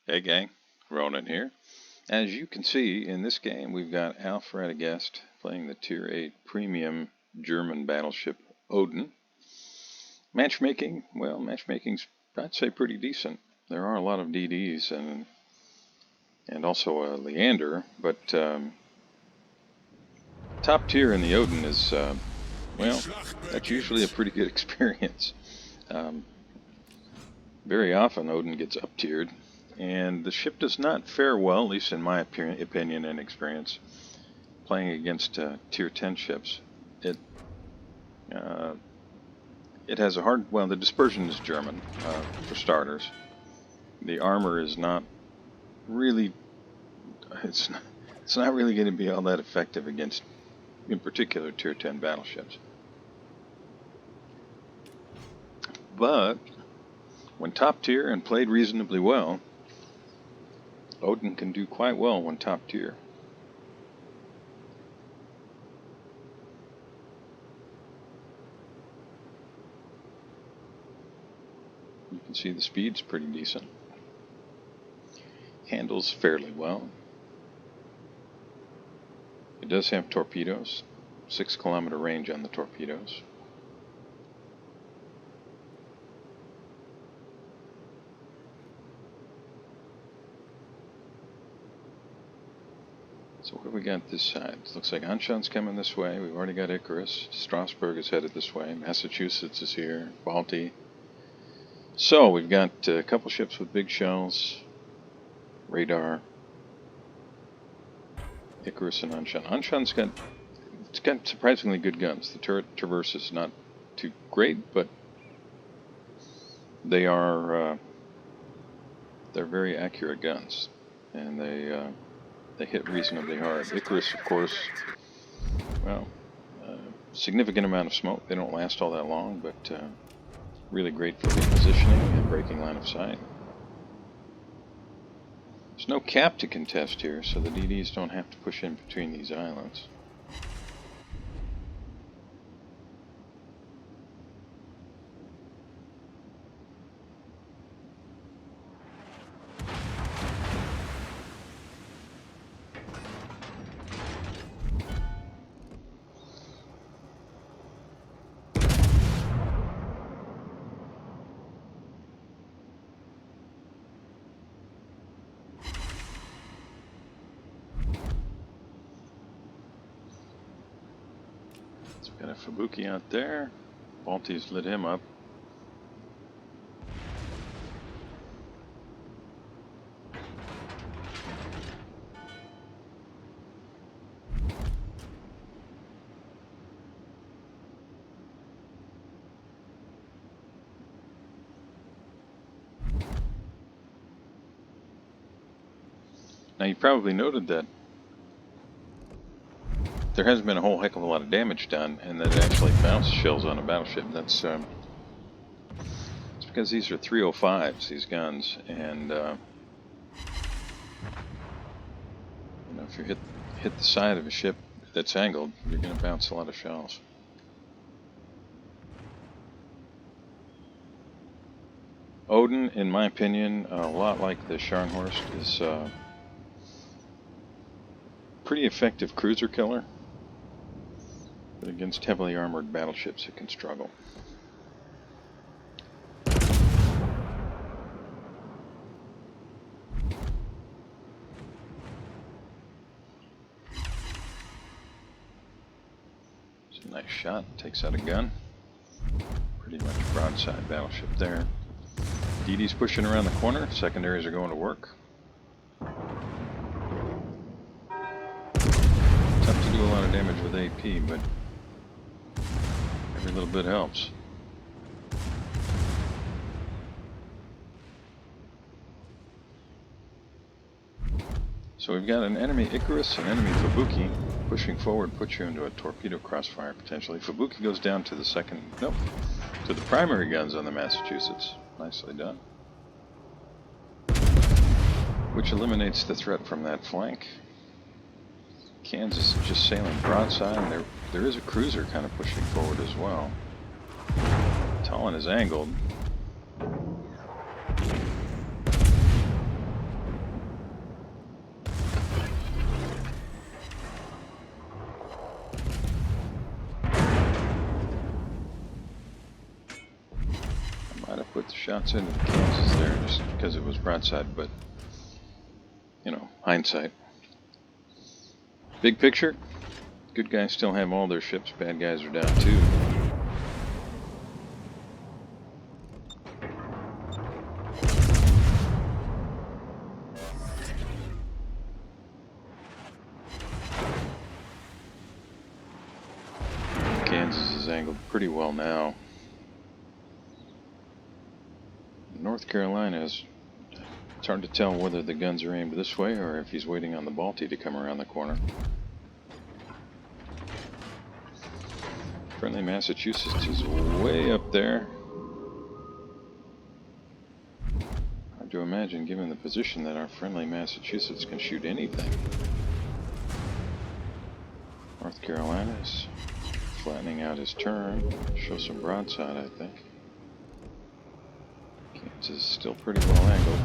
Hey gang, Ronan here. As you can see in this game, we've got Alfred Guest playing the Tier 8 Premium German battleship Odin. Matchmaking's, I'd say, pretty decent. There are a lot of DDs and also a Leander, but top tier in the Odin is, that's usually a pretty good experience. Very often Odin gets up-tiered, and the ship does not fare well, at least in my opinion and experience, playing against Tier 10 ships. It has a hard, the dispersion is German, for starters. The armor is not really, it's not really going to be all that effective against, in particular, Tier 10 battleships. But when top tier and played reasonably well, Odin can do quite well when top tier. You can see the speed's pretty decent. Handles fairly well. It does have torpedoes, 6-kilometer range on the torpedoes. So what do we got this side? Looks like Anshan's coming this way. We've already got Icarus. Strasbourg is headed this way. Massachusetts is here. Balti. So we've got a couple ships with big shells. Radar. Icarus and Anshan. Anshan's got surprisingly good guns. The turret traverse is not too great, but they are they're very accurate guns, and they hit reasonably hard. Icarus, of course, significant amount of smoke. They don't last all that long, but really great for repositioning and breaking line of sight. There's no cap to contest here, so the DDs don't have to push in between these islands. Got a Fubuki out there. Balti's lit him up. Now you probably noted that there hasn't been a whole heck of a lot of damage done, and that it actually bounced shells on a battleship. That's it's because these are 305s, these guns, and if you hit the side of a ship that's angled, you're going to bounce a lot of shells. Odin, in my opinion, a lot like the Scharnhorst, is pretty effective cruiser killer. But against heavily armored battleships, it can struggle. It's a nice shot. Takes out a gun. Pretty much broadside battleship there. DD's pushing around the corner. Secondaries are going to work. Tough to do a lot of damage with AP, but every little bit helps. So we've got an enemy Icarus, an enemy Fubuki. Pushing forward puts you into a torpedo crossfire potentially. Fubuki goes down to to the primary guns on the Massachusetts. Nicely done. Which eliminates the threat from that flank. Kansas is just sailing broadside, and there is a cruiser kind of pushing forward as well. Tallinn is angled. shots into the Kansas there just because it was broadside, but, you know, hindsight. Big picture, good guys still have all their ships, bad guys are down too. Kansas is angled pretty well now. North Carolina is, it's hard to tell whether the guns are aimed this way or if he's waiting on the Balti to come around the corner. Friendly Massachusetts is way up there. Hard to imagine, given the position, that our friendly Massachusetts can shoot anything. North Carolina is flattening out his turn. Show some broadside, I think. Kansas is still pretty well angled.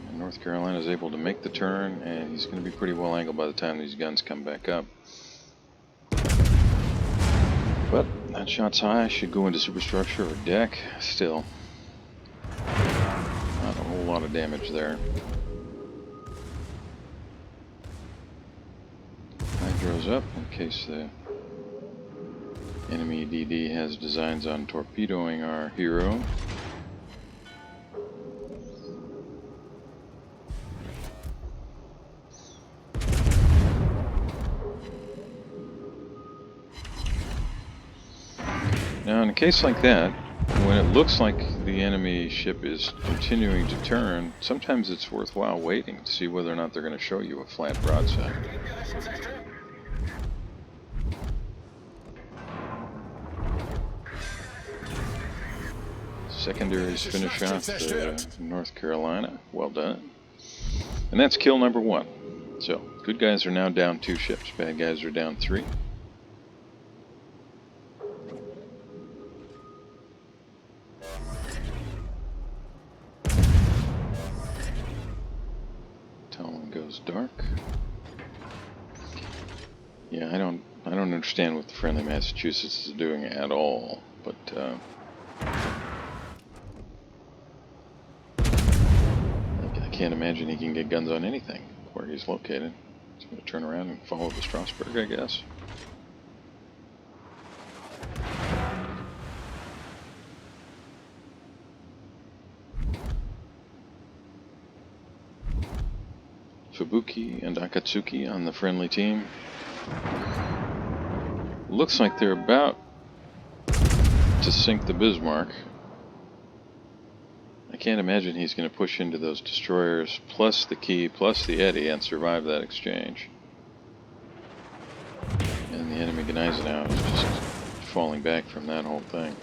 And North Carolina is able to make the turn, and he's going to be pretty well angled by the time these guns come back up. But that shot's high, should go into superstructure or deck. Still, not a whole lot of damage there. Hydro's up in case the enemy DD has designs on torpedoing our hero. Now, in a case like that, when it looks like the enemy ship is continuing to turn, sometimes it's worthwhile waiting to see whether or not they're going to show you a flat broadside. Secondaries finish off North Carolina. Well done. And that's kill number 1. So, good guys are now down 2 ships. Bad guys are down 3. Talon goes dark. Yeah, I don't understand what the friendly Massachusetts is doing at all, but I can't imagine he can get guns on anything where he's located. He's going to turn around and follow the Strasbourg, I guess. Fubuki and Akatsuki on the friendly team. Looks like they're about to sink the Bismarck. I can't imagine he's going to push into those destroyers, plus the Key, plus the Eddy, and survive that exchange. And the enemy Gneisenau is just falling back from that whole thing.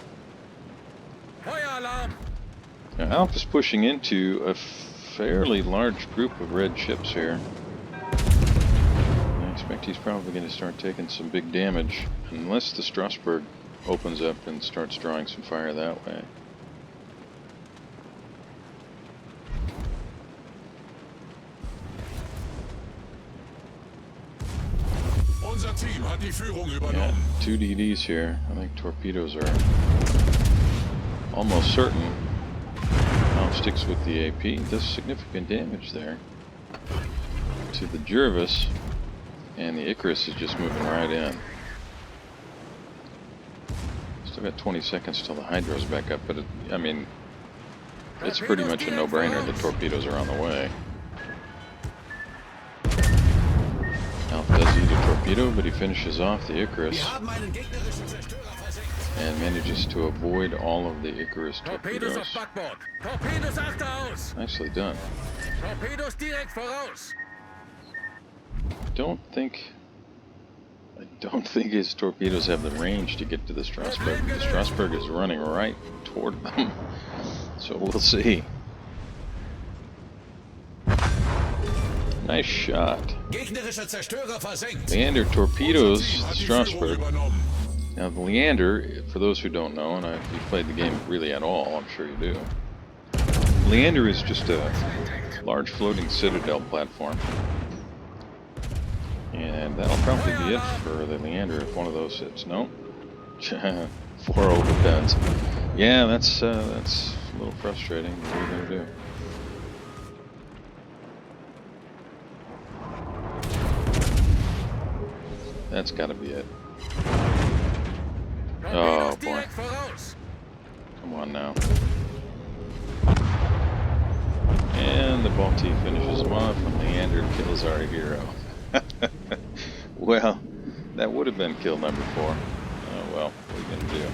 Now Alpha is pushing into a fairly large group of red ships here. I expect he's probably going to start taking some big damage, unless the Strasbourg opens up and starts drawing some fire that way. Yeah, 2 DDs here. I think torpedoes are almost certain. Now sticks with the AP. Does significant damage there to the Jervis, and the Icarus is just moving right in. Still got 20 seconds till the Hydro's back up, but I mean, it's pretty much a no-brainer. The torpedoes are on the way. Alpha does eat a torpedo, but he finishes off the Icarus and manages to avoid all of the Icarus torpedoes. Nicely done. I don't think his torpedoes have the range to get to the Strasbourg. The Strasbourg is running right toward them, so we'll see. Nice shot. Leander torpedoes the Strasbourg. Now the Leander, for those who don't know, and if you've played the game really at all, I'm sure you do. Leander is just a large floating citadel platform. And that'll probably be it for the Leander if one of those hits. No. 4 overpens. Yeah, that's a little frustrating. What are you going to do? That's got to be it. Oh, boy. Come on now. And the Balti finishes him off, and Leander kills our hero. Well, that would have been kill number 4. Oh, well, what are you going to do?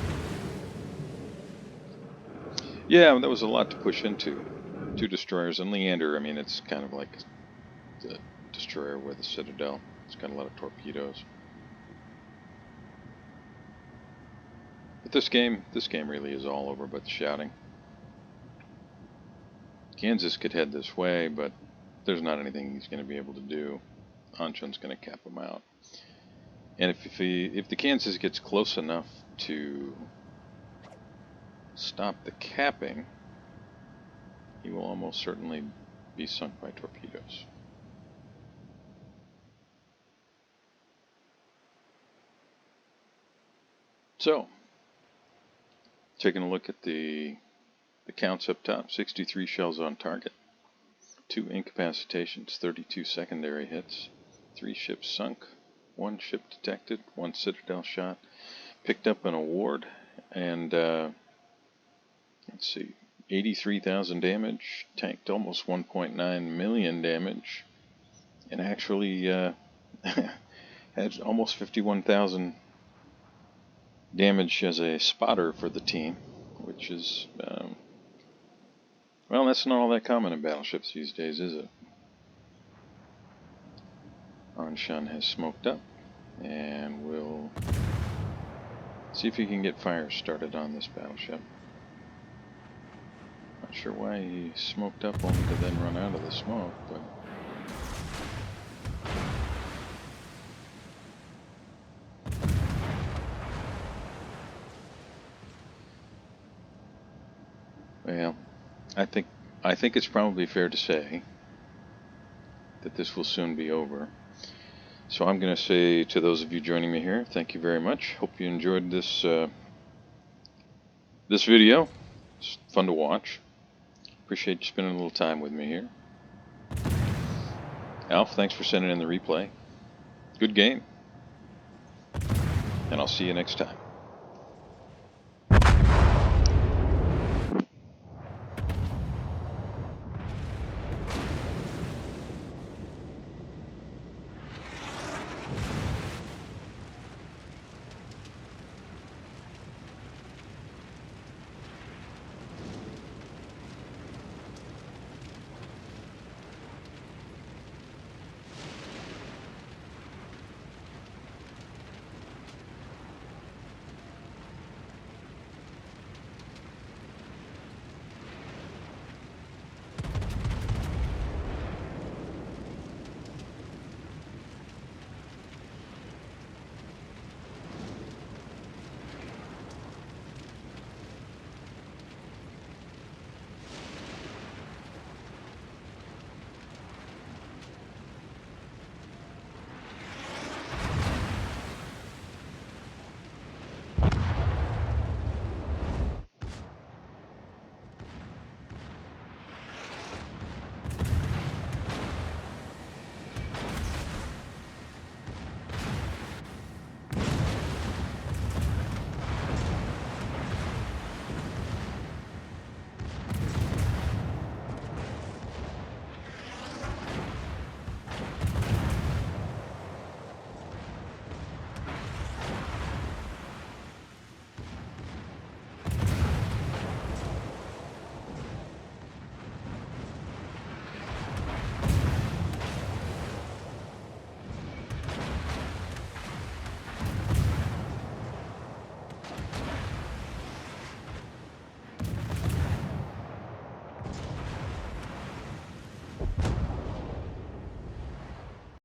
Yeah, that was a lot to push into. 2 destroyers, and Leander, I mean, it's kind of like the destroyer with a citadel. It's got a lot of torpedoes. But this game really is all over but the shouting. Kansas could head this way, but there's not anything he's going to be able to do. Anshun's going to cap him out. And if the Kansas gets close enough to stop the capping, he will almost certainly be sunk by torpedoes. So, taking a look at the counts up top, 63 shells on target, 2 incapacitations, 32 secondary hits, 3 ships sunk, 1 ship detected, 1 citadel shot, picked up an award, and let's see, 83,000 damage, tanked almost 1.9 million damage, and actually had almost 51,000 damage as a spotter for the team, which is, well, that's not all that common in battleships these days, is it? Anshun has smoked up, and we'll see if he can get fires started on this battleship. Not sure why he smoked up only to then run out of the smoke, but... Well, I think it's probably fair to say that this will soon be over. So I'm going to say to those of you joining me here, thank you very much. Hope you enjoyed this this video. It's fun to watch. Appreciate you spending a little time with me here. Alf, thanks for sending in the replay. Good game. And I'll see you next time.